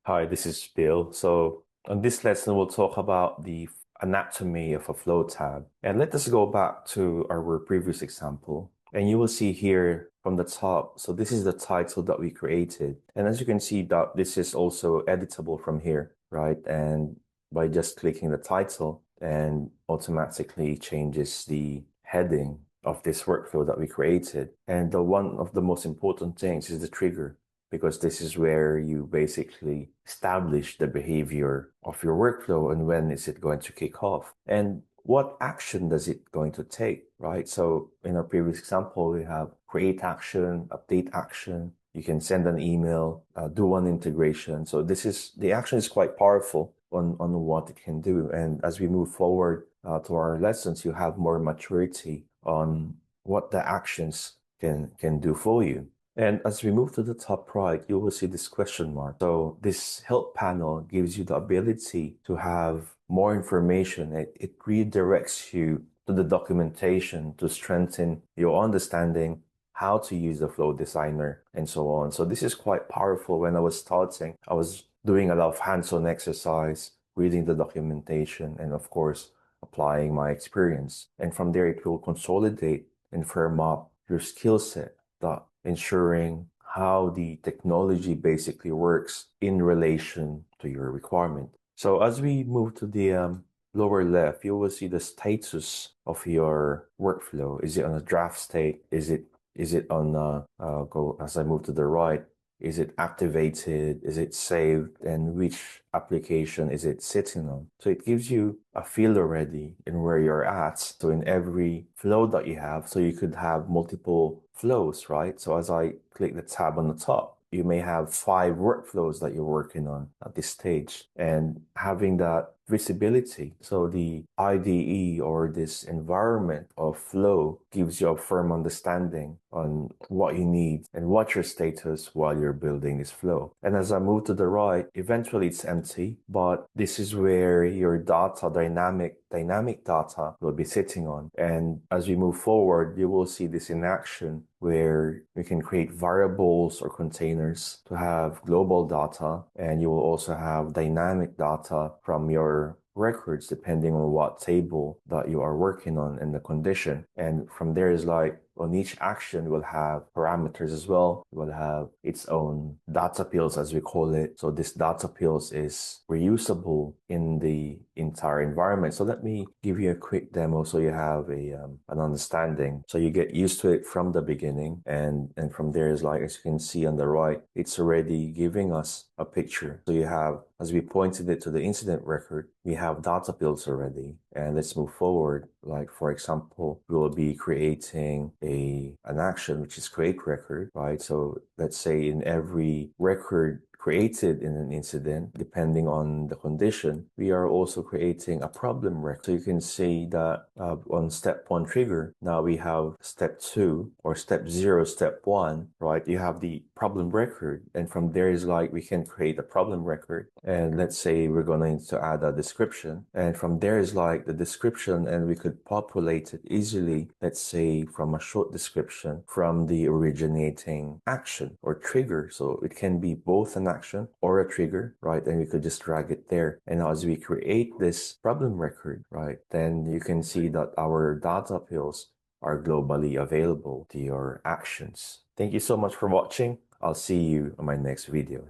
Hi, this is Bill. So on this lesson, we'll talk about the anatomy of a flow tab. And let us go back to our previous example. And you will see here from the top, so this is the title that we created. And as you can see that this is also editable from here, right? And by just clicking the title and automatically changes the heading of this workflow that we created. And the one of the most important things is the trigger, because this is where you basically establish the behavior of your workflow and when is it going to kick off and what action does it going to take, right? So in our previous example, we have create action, update action. You can send an email, do one integration. So the action is quite powerful on what it can do. And as we move forward to our lessons, you have more maturity on what the actions can do for you. And as we move to the top right, you will see this question mark. So this help panel gives you the ability to have more information. It redirects you to the documentation to strengthen your understanding how to use the flow designer and so on. So this is quite powerful. When I was starting, I was doing a lot of hands-on exercise, reading the documentation, and of course, applying my experience. And from there, it will consolidate and firm up your skill set, that ensuring how the technology basically works in relation to your requirement. So as we move to the lower left, you will see the status of your workflow. Is it on a draft state? Is it on go as I move to the right? Is it activated? Is it saved? And which application is it sitting on? So it gives you a feel already in where you're at. So in every flow that you have, so you could have multiple flows, right? So as I click the tab on the top, you may have 5 workflows that you're working on at this stage, and having that visibility. So the IDE or this environment of flow gives you a firm understanding on what you need and what your status while you're building this flow. And as I move to the right, eventually it's empty, but this is where your data, dynamic data will be sitting on. And as we move forward, you will see this in action where we can create variables or containers to have global data, and you will also have dynamic data from your records depending on what table that you are working on and the condition. And from there is like on each action will have parameters as well. It will have its own data pills, as we call it. So this data pills is reusable in the entire environment. So let me give you a quick demo so you have an understanding. So you get used to it from the beginning, and from there is like, as you can see on the right, it's already giving us a picture. So you have, as we pointed it to the incident record, we have data pills already. And let's move forward. Like, for example, we will be creating an action, which is create record, right? So let's say in every record created in an incident, depending on the condition, we are also creating a problem record. So you can see that on step 1 trigger, now we have step 2 or step 0, step 1, right? You have the problem record. And from there is like, we can create a problem record. And let's say we're going to add a description. And from there is like the description, and we could populate it easily, let's say from a short description from the originating action or trigger. So it can be both an action or a trigger, right? And we could just drag it there. And as we create this problem record, right, then you can see that our data pills are globally available to your actions. Thank you so much for watching. I'll see you on my next video.